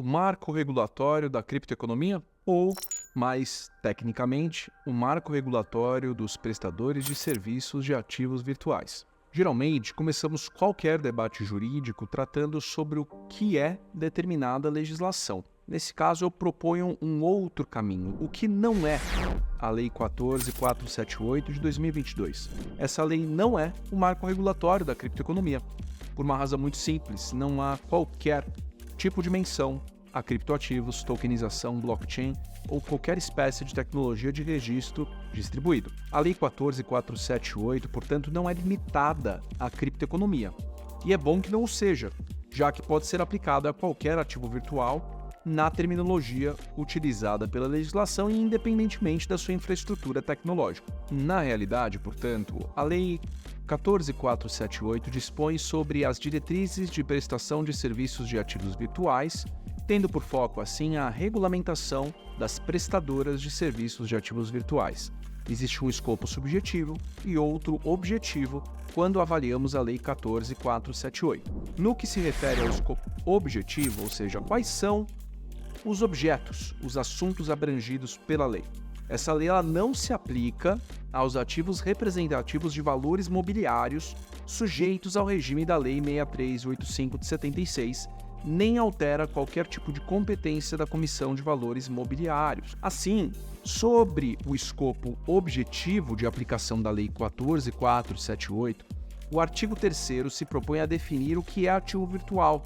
marco regulatório da criptoeconomia? Ou, mais tecnicamente, o marco regulatório dos prestadores de serviços de ativos virtuais. Geralmente, começamos qualquer debate jurídico tratando sobre o que é determinada legislação. Nesse caso, eu proponho um outro caminho, o que não é a Lei 14.478 de 2022. Essa lei não é o marco regulatório da criptoeconomia, por uma razão muito simples: não há qualquer tipo de menção a criptoativos, tokenização, blockchain ou qualquer espécie de tecnologia de registro distribuído. A Lei 14.478, portanto, não é limitada à criptoeconomia. E é bom que não o seja, já que pode ser aplicada a qualquer ativo virtual na terminologia utilizada pela legislação e independentemente da sua infraestrutura tecnológica. Na realidade, portanto, a Lei 14.478 dispõe sobre as diretrizes de prestação de serviços de ativos virtuais, tendo por foco, assim, a regulamentação das prestadoras de serviços de ativos virtuais. Existe um escopo subjetivo e outro objetivo quando avaliamos a Lei 14.478. No que se refere ao escopo objetivo, ou seja, quais são os objetos, os assuntos abrangidos pela lei. Essa lei ela não se aplica aos ativos representativos de valores mobiliários sujeitos ao regime da Lei 6385 de 76, nem altera qualquer tipo de competência da Comissão de Valores Mobiliários. Assim, sobre o escopo objetivo de aplicação da Lei 14.478, o artigo 3º se propõe a definir o que é ativo virtual.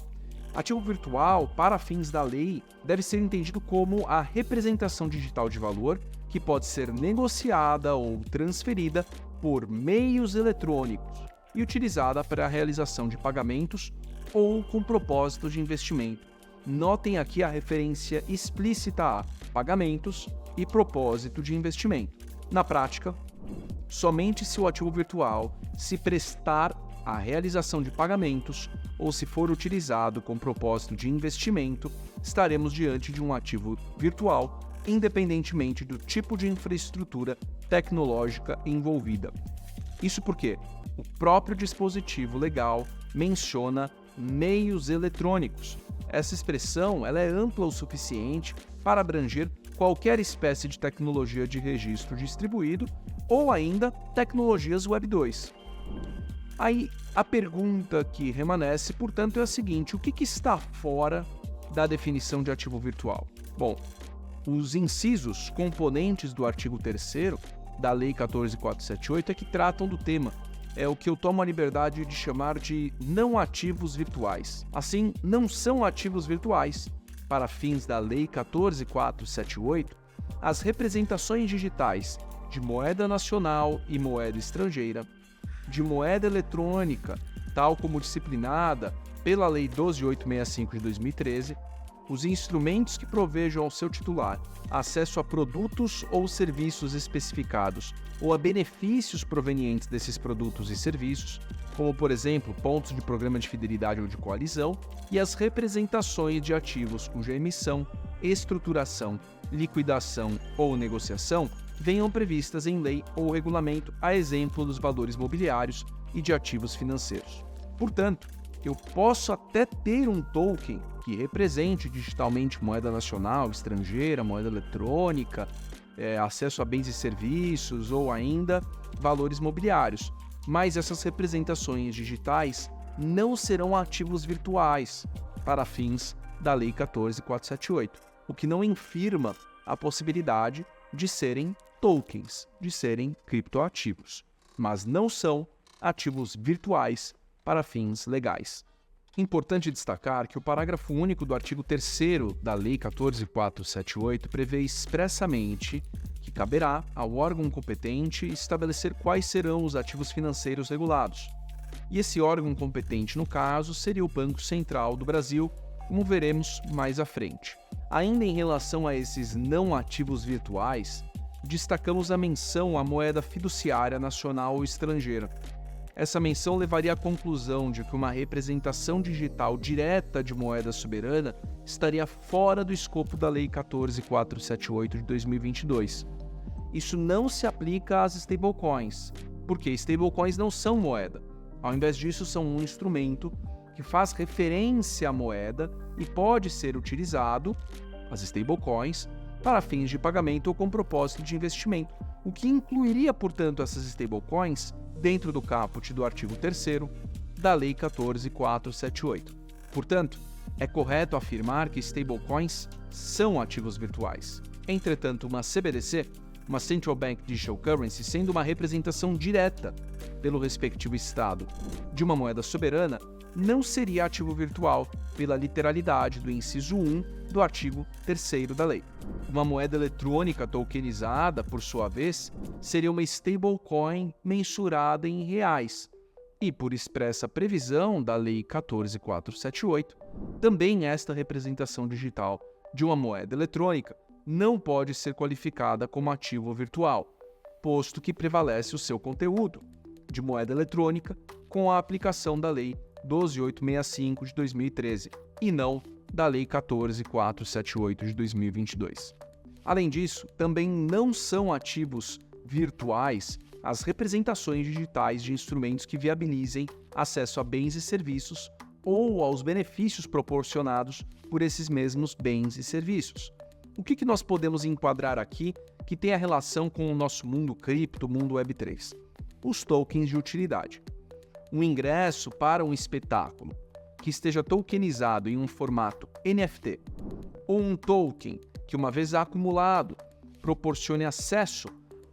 Ativo virtual, para fins da lei, deve ser entendido como a representação digital de valor que pode ser negociada ou transferida por meios eletrônicos e utilizada para a realização de pagamentos ou com propósito de investimento. Notem aqui a referência explícita a pagamentos e propósito de investimento. Na prática, somente se o ativo virtual se prestar à realização de pagamentos ou se for utilizado com propósito de investimento, estaremos diante de um ativo virtual, independentemente do tipo de infraestrutura tecnológica envolvida. Isso porque o próprio dispositivo legal menciona meios eletrônicos. Essa expressão ela é ampla o suficiente para abranger qualquer espécie de tecnologia de registro distribuído ou ainda tecnologias Web 2. Aí, a pergunta que remanesce, portanto, é a seguinte: o que está fora da definição de ativo virtual? Bom, os incisos componentes do artigo 3º da Lei 14.478 é que tratam do tema. É o que eu tomo a liberdade de chamar de não ativos virtuais. Assim, não são ativos virtuais, para fins da Lei 14.478, as representações digitais de moeda nacional e moeda estrangeira, de moeda eletrônica, tal como disciplinada pela Lei 12.865 de 2013, os instrumentos que provejam ao seu titular acesso a produtos ou serviços especificados ou a benefícios provenientes desses produtos e serviços, como, por exemplo, pontos de programa de fidelidade ou de coalizão, e as representações de ativos cuja emissão, estruturação, liquidação ou negociação venham previstas em lei ou regulamento, a exemplo dos valores mobiliários e de ativos financeiros. Portanto, eu posso até ter um token que represente digitalmente moeda nacional, estrangeira, moeda eletrônica, acesso a bens e serviços ou ainda valores mobiliários, mas essas representações digitais não serão ativos virtuais para fins da Lei 14.478, o que não infirma a possibilidade de serem tokens, de serem criptoativos, mas não são ativos virtuais para fins legais. Importante destacar que o parágrafo único do artigo 3º da Lei 14.478 prevê expressamente que caberá ao órgão competente estabelecer quais serão os ativos financeiros regulados. E esse órgão competente, no caso, seria o Banco Central do Brasil, como veremos mais à frente. Ainda em relação a esses não ativos virtuais, destacamos a menção à moeda fiduciária nacional ou estrangeira. Essa menção levaria à conclusão de que uma representação digital direta de moeda soberana estaria fora do escopo da Lei 14.478 de 2022. Isso não se aplica às stablecoins, porque stablecoins não são moeda. Ao invés disso, são um instrumento que faz referência à moeda e pode ser utilizado, as stablecoins, para fins de pagamento ou com propósito de investimento, o que incluiria, portanto, essas stablecoins dentro do caput do artigo 3º da Lei 14.478. Portanto, é correto afirmar que stablecoins são ativos virtuais. Entretanto, uma CBDC, uma Central Bank Digital Currency, sendo uma representação direta pelo respectivo Estado de uma moeda soberana, não seria ativo virtual pela literalidade do inciso 1 do artigo 3º da lei. Uma moeda eletrônica tokenizada, por sua vez, seria uma stablecoin mensurada em reais e, por expressa previsão da Lei 14.478, também esta representação digital de uma moeda eletrônica não pode ser qualificada como ativo virtual, posto que prevalece o seu conteúdo de moeda eletrônica com a aplicação da Lei 12.865 de 2013 e não da Lei 14.478 de 2022. Além disso, também não são ativos virtuais as representações digitais de instrumentos que viabilizem acesso a bens e serviços ou aos benefícios proporcionados por esses mesmos bens e serviços. O que nós podemos enquadrar aqui que tem a relação com o nosso mundo cripto, mundo Web3? Os tokens de utilidade. Um ingresso para um espetáculo que esteja tokenizado em um formato NFT ou um token que, uma vez acumulado, proporcione acesso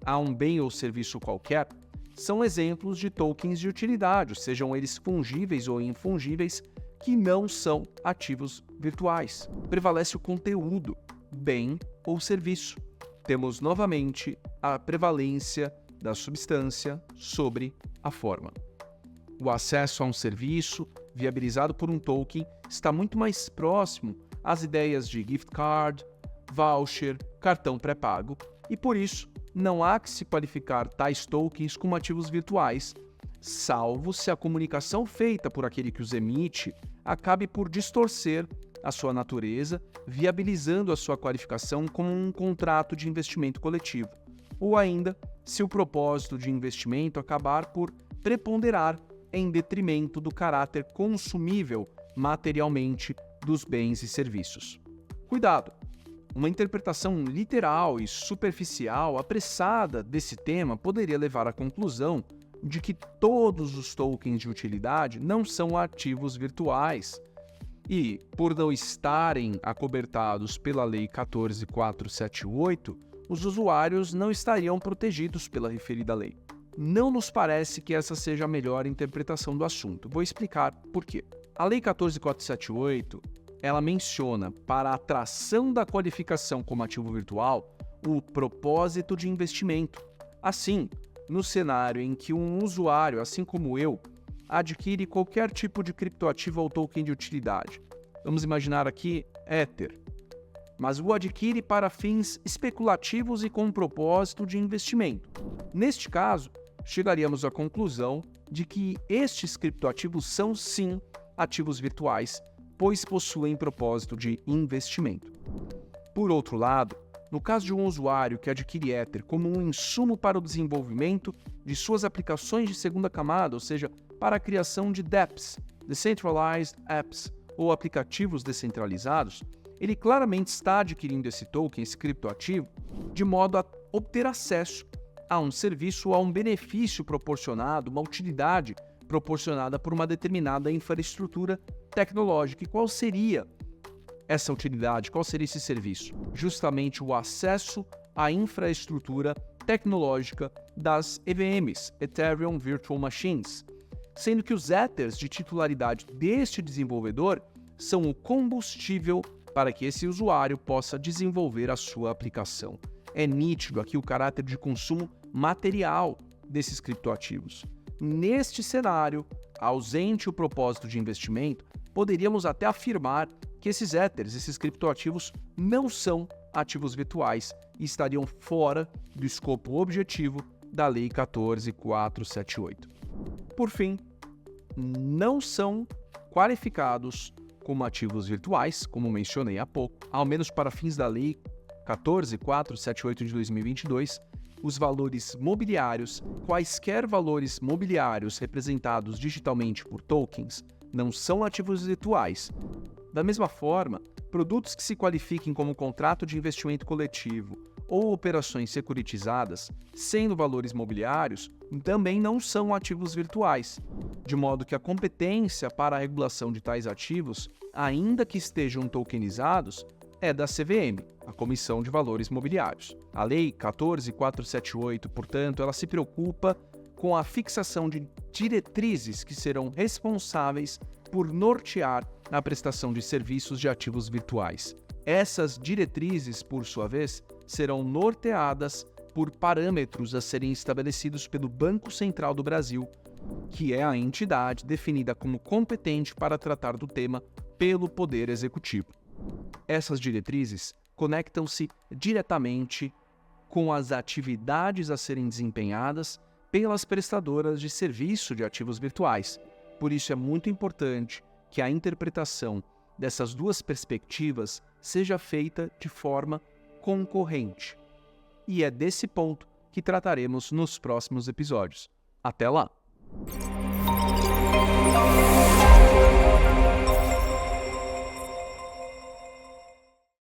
a um bem ou serviço qualquer, são exemplos de tokens de utilidade, sejam eles fungíveis ou infungíveis, que não são ativos virtuais. Prevalece o conteúdo, bem ou serviço. Temos novamente a prevalência da substância sobre a forma. O acesso a um serviço viabilizado por um token está muito mais próximo às ideias de gift card, voucher, cartão pré-pago, e por isso não há que se qualificar tais tokens como ativos virtuais, salvo se a comunicação feita por aquele que os emite acabe por distorcer a sua natureza, viabilizando a sua qualificação como um contrato de investimento coletivo, ou ainda se o propósito de investimento acabar por preponderar em detrimento do caráter consumível materialmente dos bens e serviços. Cuidado! Uma interpretação literal e superficial, apressada desse tema poderia levar à conclusão de que todos os tokens de utilidade não são ativos virtuais e, por não estarem acobertados pela Lei 14.478, os usuários não estariam protegidos pela referida lei. Não nos parece que essa seja a melhor interpretação do assunto. Vou explicar por quê. A Lei 14.478, ela menciona, para a atração da qualificação como ativo virtual, o propósito de investimento. Assim, no cenário em que um usuário, assim como eu, adquire qualquer tipo de criptoativo ou token de utilidade, vamos imaginar aqui Ether, mas o adquire para fins especulativos e com propósito de investimento. Neste caso, chegaríamos à conclusão de que estes criptoativos são sim ativos virtuais, pois possuem propósito de investimento. Por outro lado, no caso de um usuário que adquire Ether como um insumo para o desenvolvimento de suas aplicações de segunda camada, ou seja, para a criação de dApps, Decentralized Apps, ou aplicativos descentralizados, ele claramente está adquirindo esse token, esse criptoativo, de modo a obter acesso a um serviço ou a um benefício proporcionado, uma utilidade proporcionada por uma determinada infraestrutura tecnológica. E qual seria essa utilidade? Qual seria esse serviço? Justamente o acesso à infraestrutura tecnológica das EVMs, Ethereum Virtual Machines, sendo que os Ethers de titularidade deste desenvolvedor são o combustível para que esse usuário possa desenvolver a sua aplicação. É nítido aqui o caráter de consumo material desses criptoativos. Neste cenário, ausente o propósito de investimento, poderíamos até afirmar que esses Ethers, esses criptoativos, não são ativos virtuais e estariam fora do escopo objetivo da Lei 14.478. Por fim, não são qualificados como ativos virtuais, como mencionei há pouco, ao menos para fins da Lei 14.478 de 2022, os valores mobiliários, quaisquer valores mobiliários representados digitalmente por tokens, não são ativos virtuais. Da mesma forma, produtos que se qualifiquem como contrato de investimento coletivo ou operações securitizadas, sendo valores mobiliários, também não são ativos virtuais, de modo que a competência para a regulação de tais ativos, ainda que estejam tokenizados, é da CVM, a Comissão de Valores Mobiliários. A Lei 14.478, portanto, ela se preocupa com a fixação de diretrizes que serão responsáveis por nortear a prestação de serviços de ativos virtuais. Essas diretrizes, por sua vez, serão norteadas por parâmetros a serem estabelecidos pelo Banco Central do Brasil, que é a entidade definida como competente para tratar do tema pelo Poder Executivo. Essas diretrizes conectam-se diretamente com as atividades a serem desempenhadas pelas prestadoras de serviço de ativos virtuais. Por isso é muito importante que a interpretação dessas duas perspectivas seja feita de forma concorrente. E é desse ponto que trataremos nos próximos episódios. Até lá!